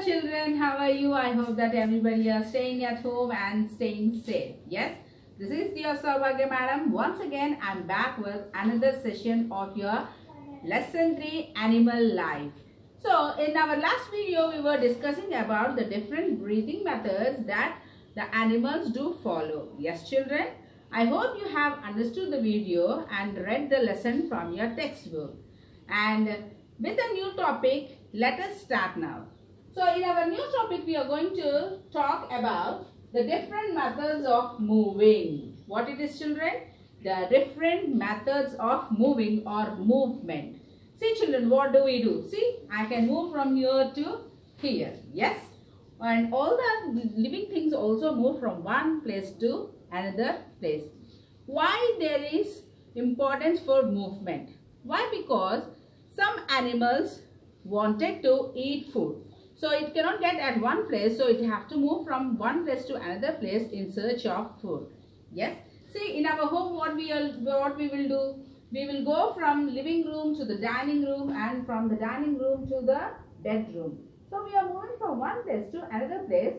Hello children, how are you? I hope that everybody are staying at home and staying safe. Yes, this is dear Saubhagya Madam. Once again, I'm back with another session of your Lesson 3 Animal Life. So, in our last video, we were discussing about the different breathing methods that the animals do follow. Yes children, I hope you have understood the video and read the lesson from your textbook. And with a new topic, let us start now. So in our new topic, we are going to talk about the different methods of moving. What it is children? The different methods of moving or movement. See children, what do we do? See, I can move from here to here. Yes. And all the living things also move from one place to another place. Why there is importance for movement? Why? Because some animals wanted to eat food. So it cannot get at one place, so it have to move from one place to another place in search of food. Yes. See, in our home, what we will do? We will go from living room to the dining room and from the dining room to the bedroom. So we are moving from one place to another place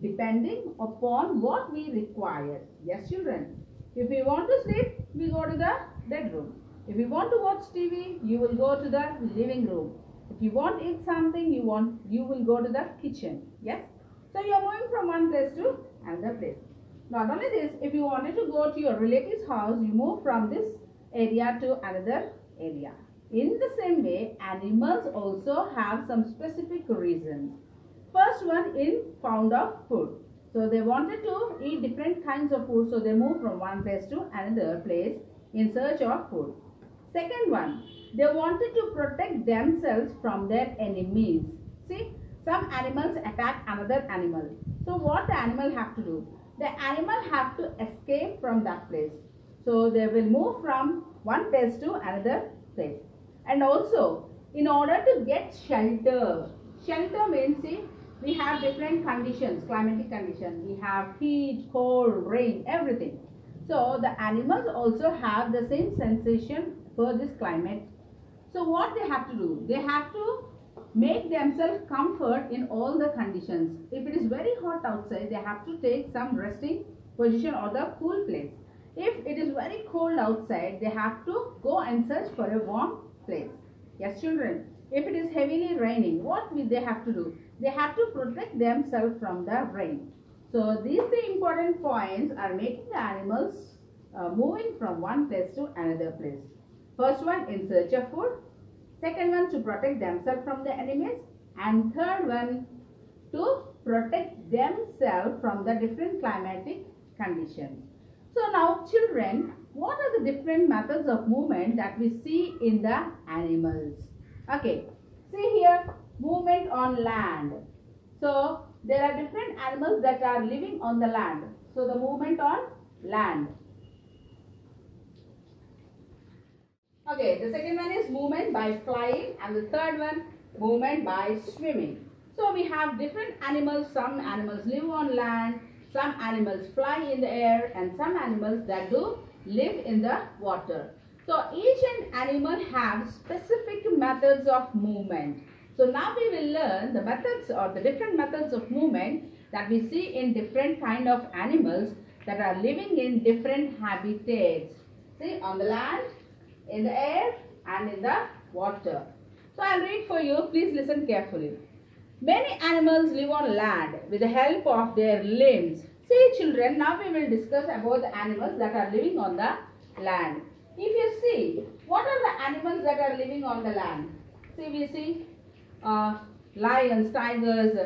depending upon what we require. Yes, children. If we want to sleep, we go to the bedroom. If you want to watch TV, you will go to the living room. If you want to eat something, you will go to the kitchen. Yes. So you are moving from one place to another place. Not only this, if you wanted to go to your relative's house, you move from this area to another area. In the same way, animals also have some specific reasons. First one in found of food. So they wanted to eat different kinds of food, so they moved from one place to another place in search of food. Second one, they wanted to protect themselves from their enemies. See, some animals attack another animal. So what the animal have to do? The animal have to escape from that place. So they will move from one place to another place. And also, in order to get shelter, shelter means, see, we have different conditions, climatic conditions. We have heat, cold, rain, everything. So the animals also have the same sensation for this climate. So what they have to do? They have to make themselves comfort in all the conditions. If it is very hot outside, they have to take some resting position or the cool place. If it is very cold outside, they have to go and search for a warm place. Yes, children. If it is heavily raining, what will they have to do? They have to protect themselves from the rain. So these three important points are making the animals moving from one place to another place. First one, in search of food. Second one, to protect themselves from the enemies. And third one, to protect themselves from the different climatic conditions. So now children, what are the different methods of movement that we see in the animals? Okay, see here, movement on land. So there are different animals that are living on the land. So the movement on land. Okay, the second one is movement by flying and the third one, movement by swimming. So we have different animals. Some animals live on land, some animals fly in the air, and some animals that do live in the water. So each animal have specific methods of movement. So now we will learn the methods or the different methods of movement that we see in different kind of animals that are living in different habitats. See, on the land, in the air and in the water. So I'll read for you. Please listen carefully. Many animals live on land with the help of their limbs. See children, now we will discuss about the animals that are living on the land. If you see, what are the animals that are living on the land? See, we see lions, tigers,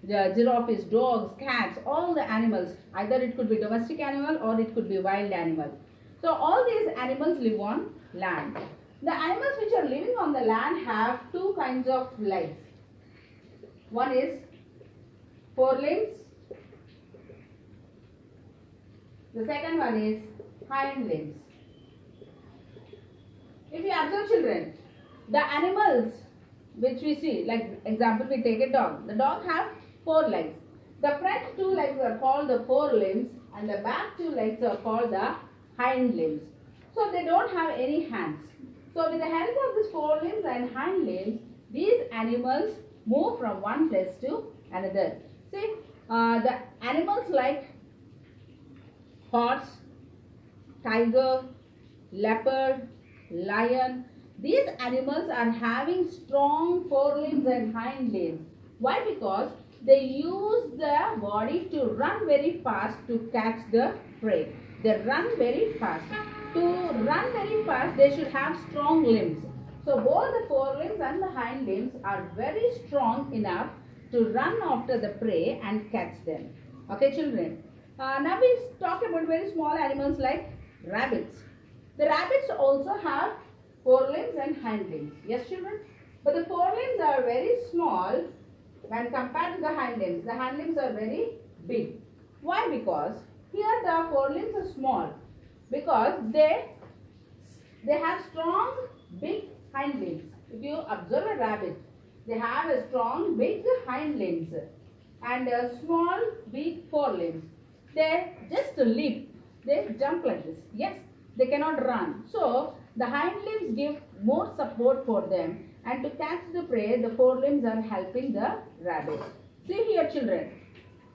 giraffes, dogs, cats, all the animals. Either it could be domestic animal or it could be wild animal. So all these animals live on land. The animals which are living on the land have two kinds of legs. One is forelimbs. The second one is hind limbs. If you observe children, the animals which we see, like example we take a dog. The dog have four legs. The front two legs are called the forelimbs and the back two legs are called the hind limbs. So they don't have any hands. So with the help of these forelimbs and hind limbs, these animals move from one place to another. See, the animals like horse, tiger, leopard, lion, these animals are having strong forelimbs and hind limbs. Why? Because they use their body to run very fast to catch the prey. They run very fast. To run very fast, they should have strong limbs. So both the forelimbs and the hind limbs are very strong enough to run after the prey and catch them. Okay, children. Now we talk about very small animals like rabbits. The rabbits also have forelimbs and hind limbs. Yes, children? But the forelimbs are very small when compared to the hind limbs. The hind limbs are very big. Why? Because here the forelimbs are small. Because they have strong, big hind limbs. If you observe a rabbit, they have a strong, big hind limbs and a small, big forelimbs. They just leap. They jump like this. Yes, they cannot run. So, the hind limbs give more support for them, and to catch the prey, the forelimbs are helping the rabbit. See here, children.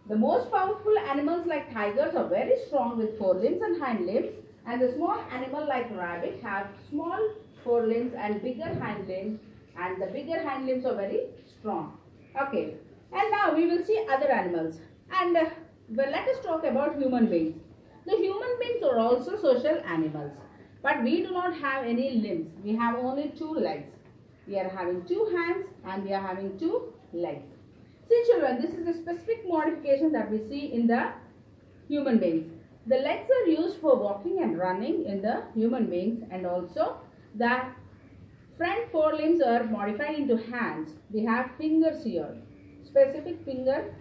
The most powerful animals like tigers are very strong with forelimbs and hind limbs, and the small animal like rabbit have small forelimbs and bigger hind limbs, and the bigger hind limbs are very strong. Okay, and now we will see other animals. And well, let us talk about human beings. The human beings are also social animals, but we do not have any limbs. We have only two legs. We are having two hands and we are having two legs. See, children, this is a specific modification that we see in the human beings. The legs are used for walking and running in the human beings, and also the front forelimbs are modified into hands. We have fingers here. Specific fingers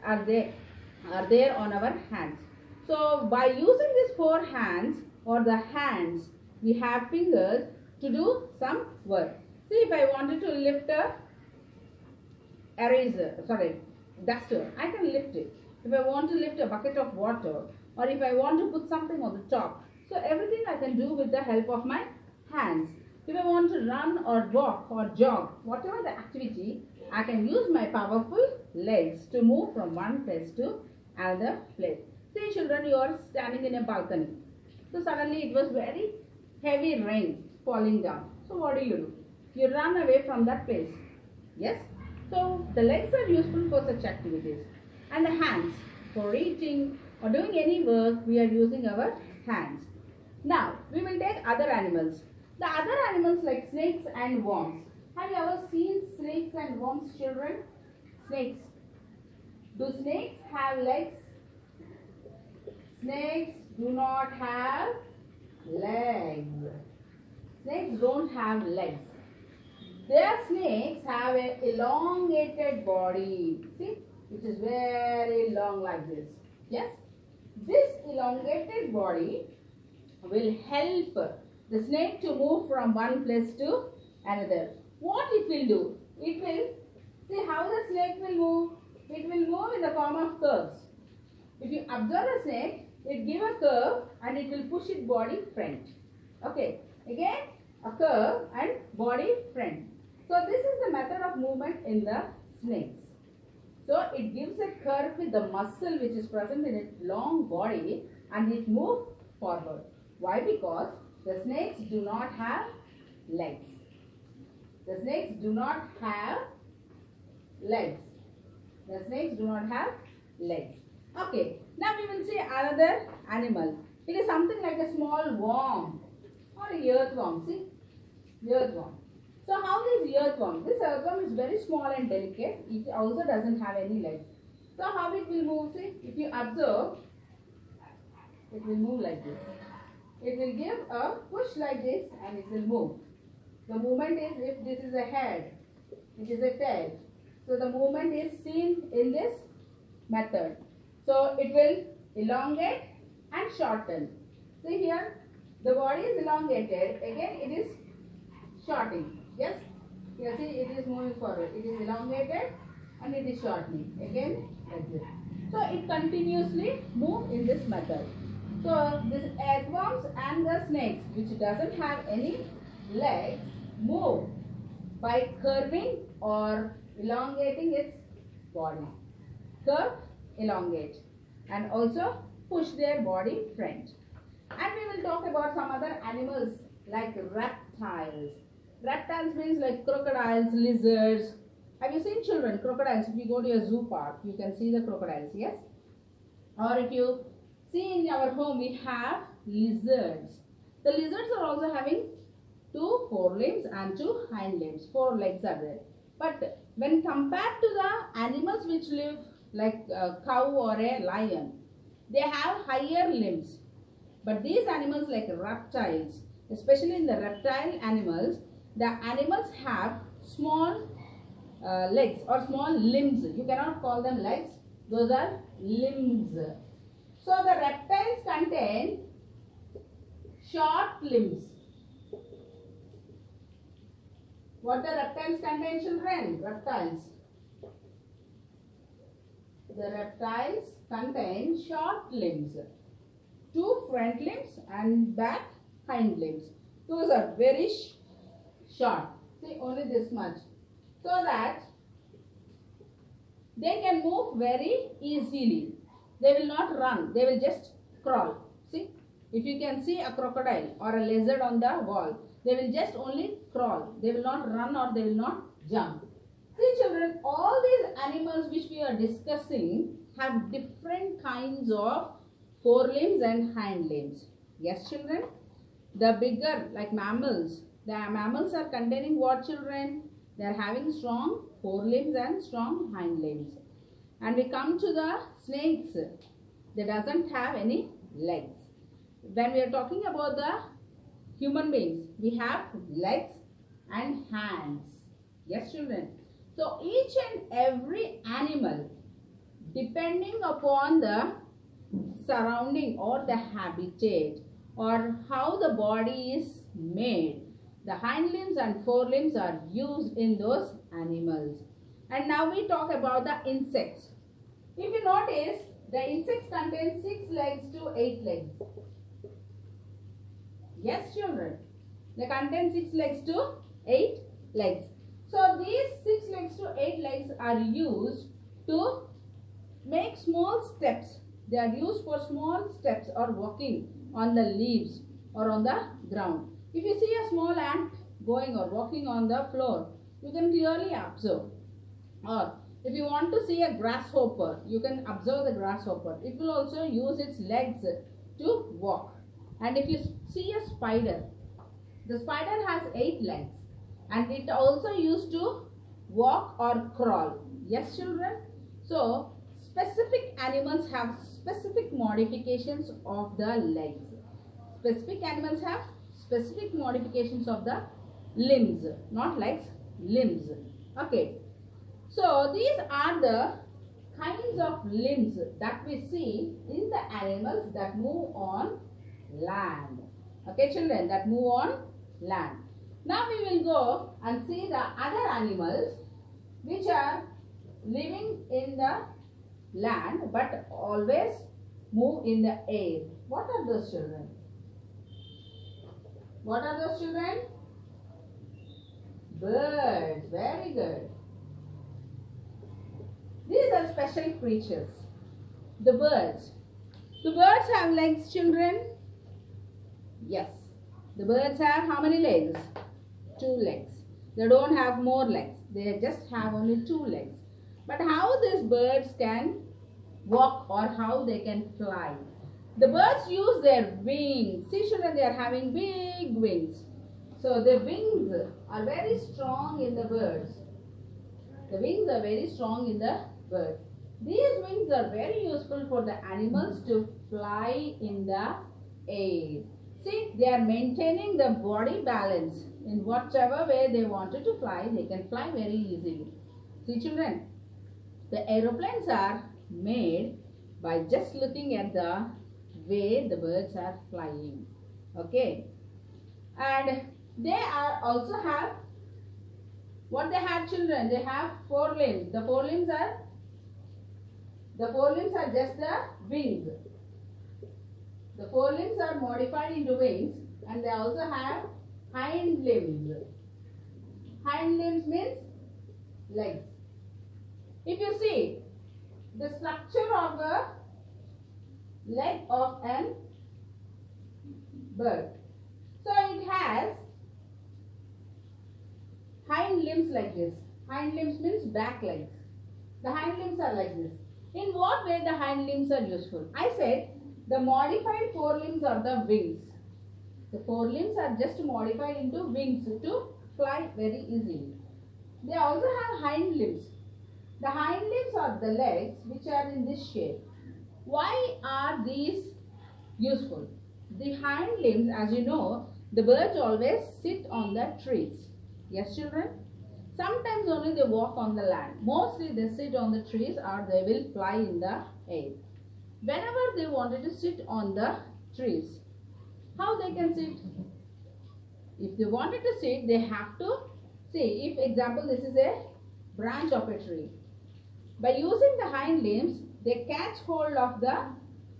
are there on our hands. So by using these four hands or the hands, we have fingers to do some work. See, if I wanted to lift a duster, I can lift it. If I want to lift a bucket of water, or if I want to put something on the top, so everything I can do with the help of my hands. If I want to run or walk or jog, whatever the activity, I can use my powerful legs to move from one place to another place. See, children, you are standing in a balcony. So suddenly it was very heavy rain falling down. So what do? You run away from that place. Yes? So the legs are useful for such activities. And the hands, for eating or doing any work, we are using our hands. Now, we will take other animals. The other animals like snakes and worms. Have you ever seen snakes and worms, children? Snakes. Do snakes have legs? Snakes do not have legs. Snakes don't have legs. Their snakes have an elongated body. See, which is very long like this. Yes? This elongated body will help the snake to move from one place to another. What it will do? It will, see how the snake will move? It will move in the form of curves. If you observe a snake, it gives a curve and it will push its body front. Okay, again a curve and body front. So this is the method of movement in the snakes. So it gives a curve with the muscle which is present in its long body and it moves forward. Why? Because the snakes do not have legs. The snakes do not have legs. The snakes do not have legs. Okay, now we will see another animal. It is something like a small worm or a earthworm. See, earthworm. So how is earthworm? This earthworm is very small and delicate. It also doesn't have any legs. So how it will move? See, if you observe, it will move like this. It will give a push like this and it will move. The movement is, if this is a head, it is a tail. So the movement is seen in this method. So it will elongate and shorten. See here, the body is elongated. Again, it is shortening. Yes? Here, see, it is moving forward. It is elongated and it is shortening. Again, like this. So it continuously moves in this method. So this earthworms and the snakes, which doesn't have any legs, move by curving or elongating its body. Curve, elongate, and also push their body front. And we will talk about some other animals like reptiles. Reptiles means like crocodiles, lizards. Have you seen children, crocodiles? If you go to a zoo park, you can see the crocodiles, yes? Or if you see in our home, we have lizards. The lizards are also having 2 forelimbs and 2 hind limbs. 4 legs are there. But when compared to the animals which live like a cow or a lion, they have higher limbs. But these animals like reptiles, especially in the reptile animals, the animals have small legs or small limbs. You cannot call them legs, those are limbs. So the reptiles contain short limbs. What the reptiles contain, children? Reptiles. The reptiles contain short limbs. 2 front limbs and back hind limbs. Those are very short. See, only this much. So that they can move very easily. They will not run. They will just crawl. See, if you can see a crocodile or a lizard on the wall, they will just only crawl. They will not run or they will not jump. See children, all these animals which we are discussing have different kinds of forelimbs and hind limbs. Yes children? The bigger like mammals, the mammals are containing what children? They are having strong forelimbs and strong hind limbs. And we come to the snakes. They doesn't have any legs. When we are talking about the human beings, we have legs and hands. Yes children? So each and every animal, depending upon the surrounding or the habitat or how the body is made, the hind limbs and forelimbs are used in those animals. And now we talk about the insects. If you notice, the insects contain 6 legs to 8 legs. Yes children, they contain 6 legs to 8 legs. So these 6 legs to 8 legs are used to make small steps. They are used for small steps or walking on the leaves or on the ground. If you see a small ant going or walking on the floor, you can clearly observe. Or if you want to see a grasshopper, you can observe the grasshopper. It will also use its legs to walk. And if you see a spider, the spider has 8 legs and it also used to walk or crawl. Yes children? So specific animals have specific modifications of the legs. Specific animals have specific modifications of the limbs, not legs, limbs. Okay. So these are the kinds of limbs that we see in the animals that move on land. Okay children, that move on land. Now we will go and see the other animals which are living in the land but always move in the air. What are those children? What are those children? Birds. Very good. These are special creatures. The birds. The birds have legs, children? Yes. The birds have how many legs? 2 legs. They don't have more legs. They just have only 2 legs. But how these birds can walk or how they can fly? The birds use their wings. See children, they are having big wings. So the wings are very strong in the birds. The wings are very strong in the bird. These wings are very useful for the animals to fly in the air. See, they are maintaining the body balance. In whatever way they wanted to fly, they can fly very easily. See children, the aeroplanes are made by just looking at the way the birds are flying. Okay. And they are also have, what they have children? They have 4 limbs. The 4 limbs are just the wings. The 4 limbs are modified into wings and they also have hind limbs. Hind limbs means legs. If you see the structure of the leg of an bird, so it has hind limbs like this. Hind limbs means back legs. The hind limbs are like this. In what way the hind limbs are useful? I said the modified forelimbs are the wings. The forelimbs are just modified into wings to fly very easily. They also have hind limbs. The hind limbs are the legs which are in this shape. Why are these useful? The hind limbs, as you know, the birds always sit on the trees. Yes, children? Sometimes only they walk on the land. Mostly they sit on the trees or they will fly in the air. Whenever they wanted to sit on the trees, how they can sit? If they wanted to sit, they have to see. If example, this is a branch of a tree. By using the hind limbs, they catch hold of the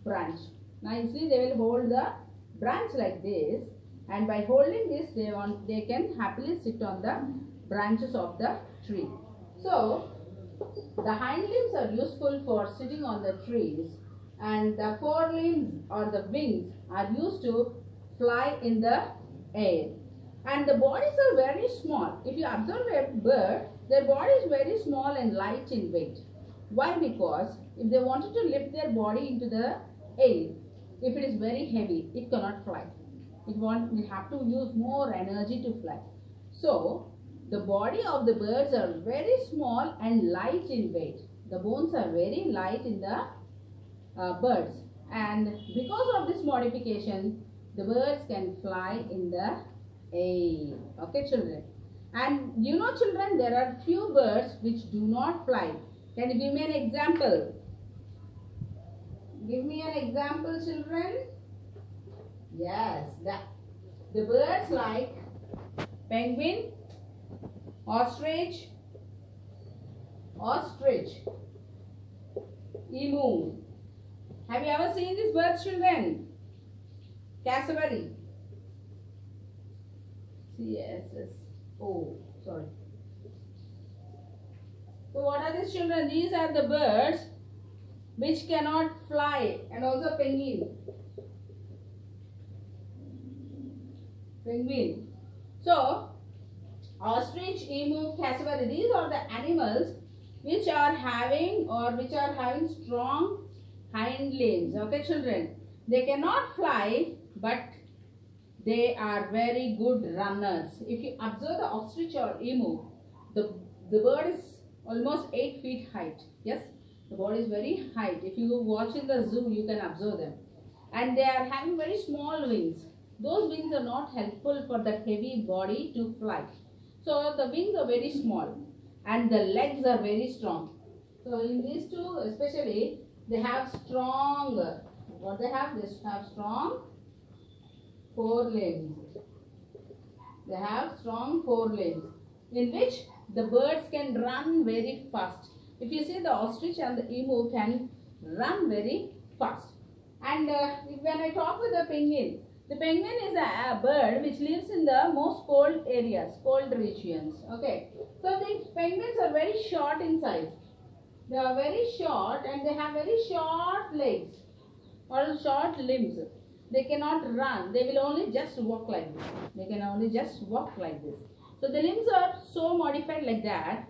branch. Nicely, they will hold the branch like this, and by holding this, they can happily sit on the branches of the tree. So, the hind limbs are useful for sitting on the trees, and the forelimbs or the wings are used to fly in the air. And the bodies are very small. If you observe a bird, their body is very small and light in weight. Why? Because if they wanted to lift their body into the air, if it is very heavy, it cannot fly. We have to use more energy to fly. So, the body of the birds are very small and light in weight. The bones are very light in the birds. And because of this modification, the birds can fly in the air. Okay, children. And you know, children, there are few birds which do not fly. Can you give me an example? Give me an example, children. Yes, the birds like penguin, ostrich, emu. Have you ever seen these birds, children? Cassowary. Yes. Oh, sorry. So what are these, children? These are the birds which cannot fly, and also penguin. So, ostrich, emu, cassowary, these are the animals which are having strong hind limbs. Okay, children. They cannot fly, but they are very good runners. If you observe the ostrich or emu, the bird is almost 8 feet height. Yes, the body is very height. If you watch in the zoo, you can observe them. And they are having very small wings. Those wings are not helpful for that heavy body to fly. So the wings are very small and the legs are very strong. So in these two especially, they have strong, what they have? They have strong forelimbs. They have strong forelimbs in which the birds can run very fast. If you see, the ostrich and the emu can run very fast. And when I talk with the penguin is a bird which lives in the most cold areas, cold regions. Okay. So the penguins are very short in size. They are very short and they have very short legs or short limbs. They cannot run. They will only just walk like this. They can only just walk like this. So the limbs are so modified like that.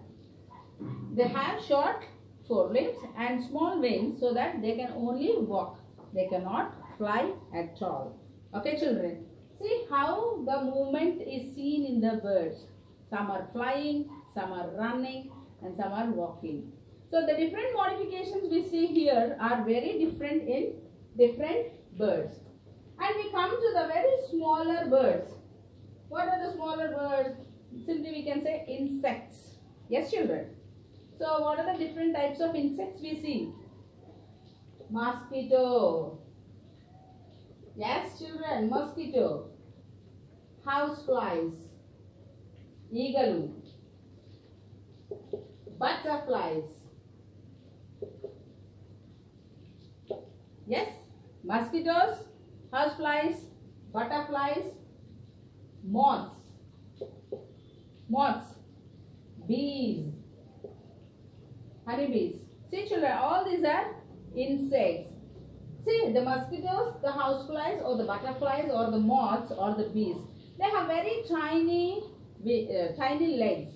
They have short forelimbs and small wings so that they can only walk. They cannot fly at all. Okay, children. See how the movement is seen in the birds. Some are flying, some are running, and some are walking. So the different modifications we see here are very different in different birds. And we come to the very smaller birds. What are the smaller birds? Simply we can say insects. Yes, children. So what are the different types of insects we see? Mosquito. Yes, children, mosquito. Houseflies. Eagle. Butterflies. Yes, mosquitoes, houseflies, butterflies, moths, bees, honeybees. See children, all these are insects. See the mosquitoes, the houseflies or the butterflies or the moths or the bees. They have very tiny legs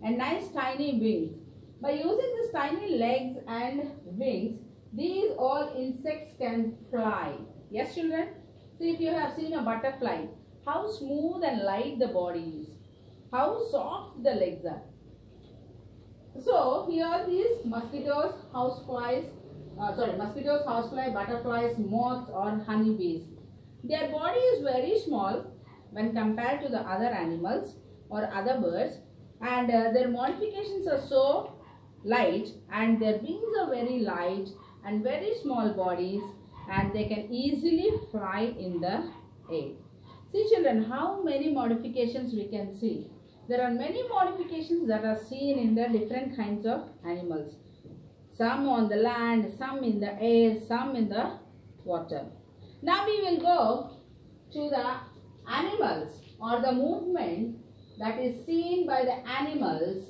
and nice tiny wings. By using these tiny legs and wings, these all insects can fly. Yes children? See if you have seen a butterfly, how smooth and light the body is. How soft the legs are. So here these mosquitoes, houseflies, butterflies, moths or honeybees. Their body is very small when compared to the other animals or other birds, and their modifications are so light, and their wings are very light and very small bodies, and they can easily fly in the air. See children, how many modifications we can see. There are many modifications that are seen in the different kinds of animals. Some on the land, some in the air, some in the water. Now we will go to the animals or the movement that is seen by the animals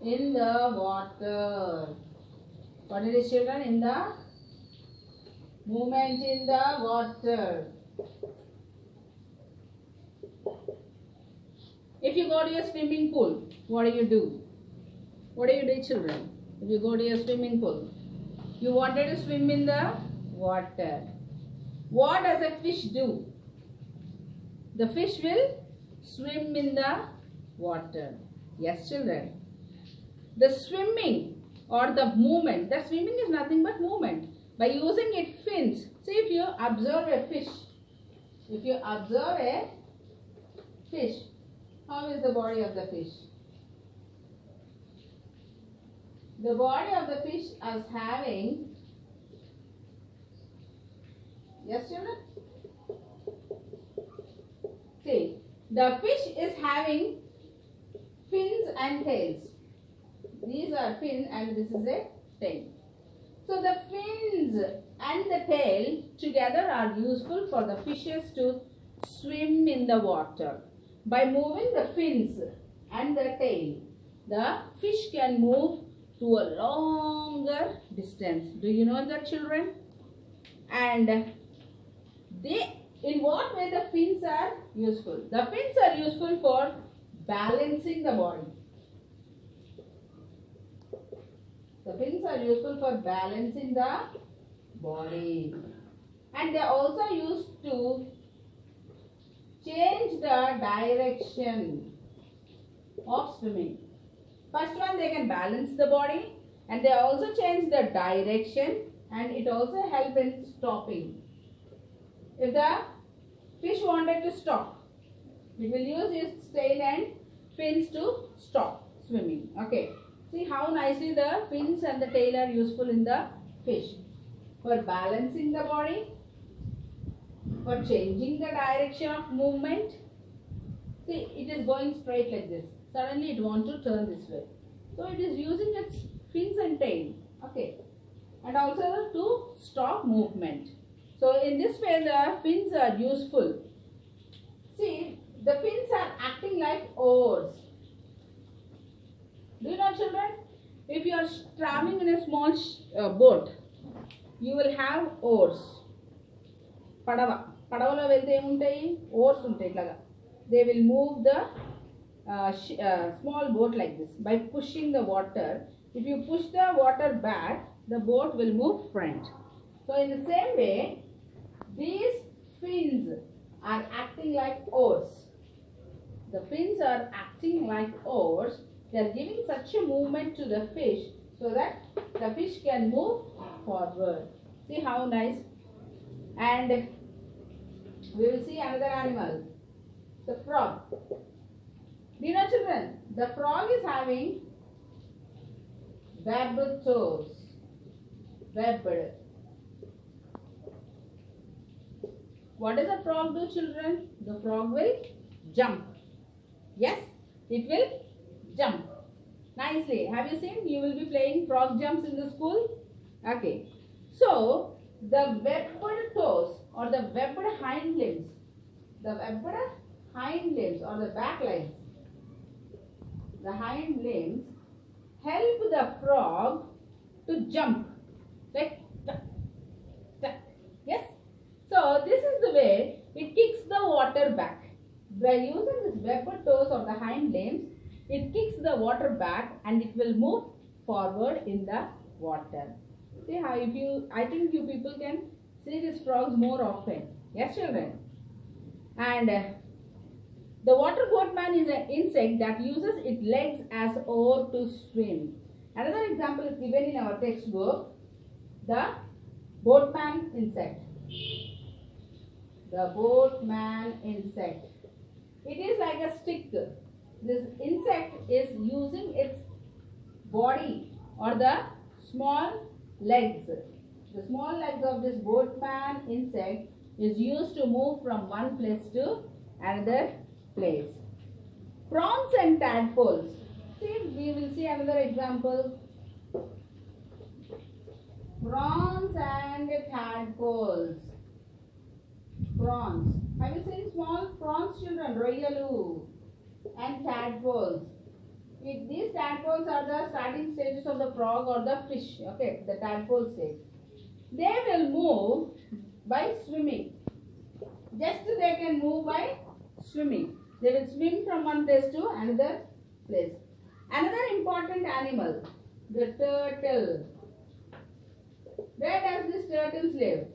in the water. What it is children? In the movement in the water. If you go to your swimming pool, what do? What do children? If you go to your swimming pool, you wanted to swim in the water. What does a fish do? The fish will swim in the water. Yes children. The swimming or the movement, the swimming is nothing but movement. By using its fins, see if you observe a fish. If you observe a fish, how is the body of the fish? The body of the fish is having, yes children? See, the fish is having fins and tails. These are fins and this is a tail. So the fins and the tail together are useful for the fishes to swim in the water. By moving the fins and the tail, the fish can move to a longer distance. Do you know that children? And in what way the fins are useful? The fins are useful for balancing the body. The fins are useful for balancing the body. And they are also used to change the direction of swimming. First one, they can balance the body, and they also change the direction, and it also helps in stopping. If the fish wanted to stop, it will use its tail and fins to stop swimming. Okay. See how nicely the fins and the tail are useful in the fish. For balancing the body, for changing the direction of movement. See, it is going straight like this. Suddenly it wants to turn this way. So it is using its fins and tail. Okay. And also to stop movement. So in this way the fins are useful. See, the fins are acting like oars. Do you know children? If you are traveling in a small boat, you will have oars. Padavalo velte emuntayi? Oars untayi iట్లాగా. They will move the small boat like this by pushing the water. If you push the water back, the boat will move front. So in the same way, these fins are acting like oars. The fins are acting like oars. They are giving such a movement to the fish so that the fish can move forward. See how nice. And we will see another animal, the frog. Do you know children? The frog is having webbed toes. Webbed. What does a frog do children? The frog will jump. Yes, it will jump nicely. Have you seen? You will be playing frog jumps in the school. Okay. So the webbed toes or the webbed hind limbs, or the back legs, the hind limbs help the frog to jump. Like, yes. So this is the way it kicks the water back. By using this webbed toes or the hind limbs, it kicks the water back and it will move forward in the water. See how I think you people can see these frogs more often. Yes, children. And the water boatman is an insect that uses its legs as oar to swim. Another example is given in our textbook. The boatman insect. The boatman insect. It is like a stick. This insect is using its body or the small legs. The small legs of this boatman insect is used to move from one place to another place. Prawns and tadpoles. See, we will see another example. Prawns and tadpoles. Prawns. Have you seen small prawns, children? Royalu and tadpoles. These tadpoles are the starting stages of the frog or the fish. Okay, the tadpole stage. They will move by swimming. Just they can move by swimming. They will swim from one place to another place. Another important animal, the turtle. Where does this turtles live?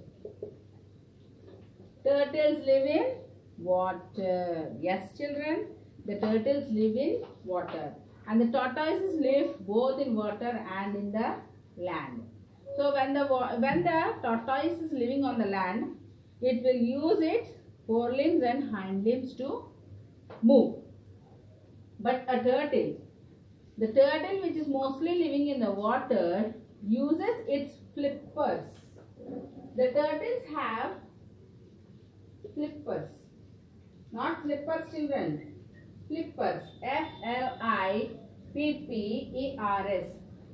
Turtles live in water. Yes, children, the turtles live in water. And the tortoises live both in water and in the land. So when the tortoise is living on the land, it will use its forelimbs and hind limbs to move. But a turtle, the turtle which is mostly living in the water, uses its flippers. The turtles have flippers, not flippers, children. Flippers, F-L-I-P-P-E-R-S,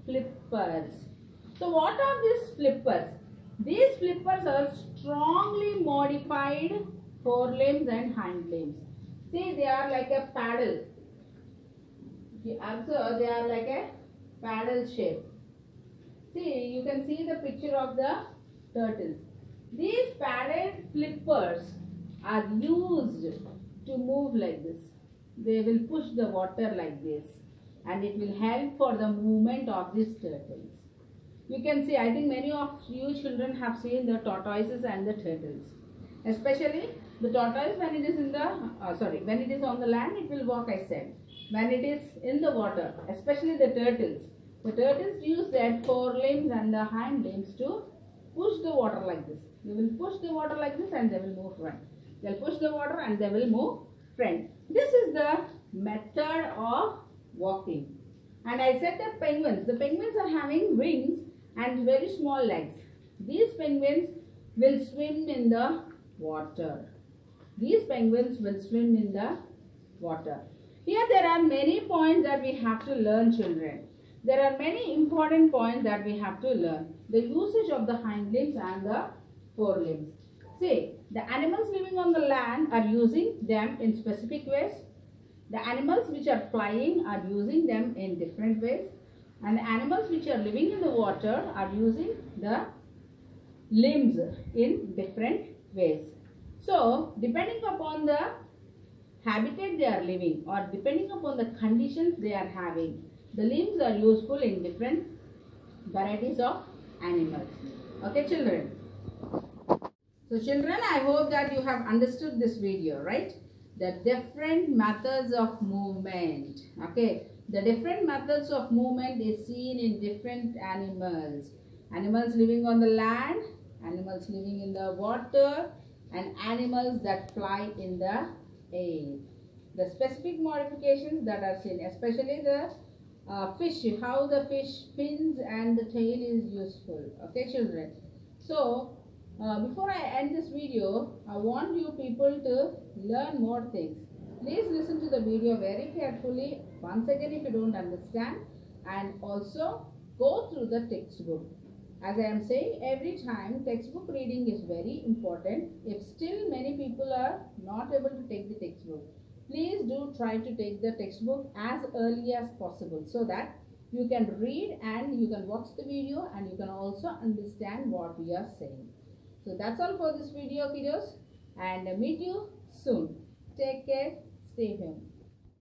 flippers. So what are these flippers? These flippers are strongly modified forelimbs and hind limbs. See, they are like a paddle. You observe, they are like a paddle shape. See, you can see the picture of the turtles. These paddle flippers are used to move like this. They will push the water like this, and it will help for the movement of these turtles. You can see, I think many of you children have seen the tortoises and the turtles. Especially the tortoise, when it is in the when it is on the land, it will walk, I said. When it is in the water, especially the turtles use their forelimbs and the hind limbs to push the water like this. They will push the water like this and they will move front. They will push the water and they will move front. This is the method of walking. And I said that the penguins are having wings and very small legs. These penguins will swim in the water. These penguins will swim in the water. Here there are many points that we have to learn, children. There are many important points that we have to learn. The usage of the hind limbs and the forelimbs. See, the animals living on the land are using them in specific ways. The animals which are flying are using them in different ways. And the animals which are living in the water are using the limbs in different ways. So, depending upon the habitat they are living or depending upon the conditions they are having, the limbs are useful in different varieties of animals. Okay, children? So, children, I hope that you have understood this video, right? The different methods of movement. Okay, the different methods of movement is seen in different animals. Animals living on the land, animals living in the water, and animals that fly in the air. The specific modifications that are seen, especially the fish, how the fish fins and the tail is useful. Okay, children? So, before I end this video, I want you people to learn more things. Please listen to the video very carefully once again if you don't understand, and also go through the textbook. As I am saying every time, textbook reading is very important. If still many people are not able to take the textbook, please do try to take the textbook as early as possible so that You can read and you can watch the video and you can also understand what we are saying. So that's all for this video, kiddos, and meet you soon. Take care. Stay home.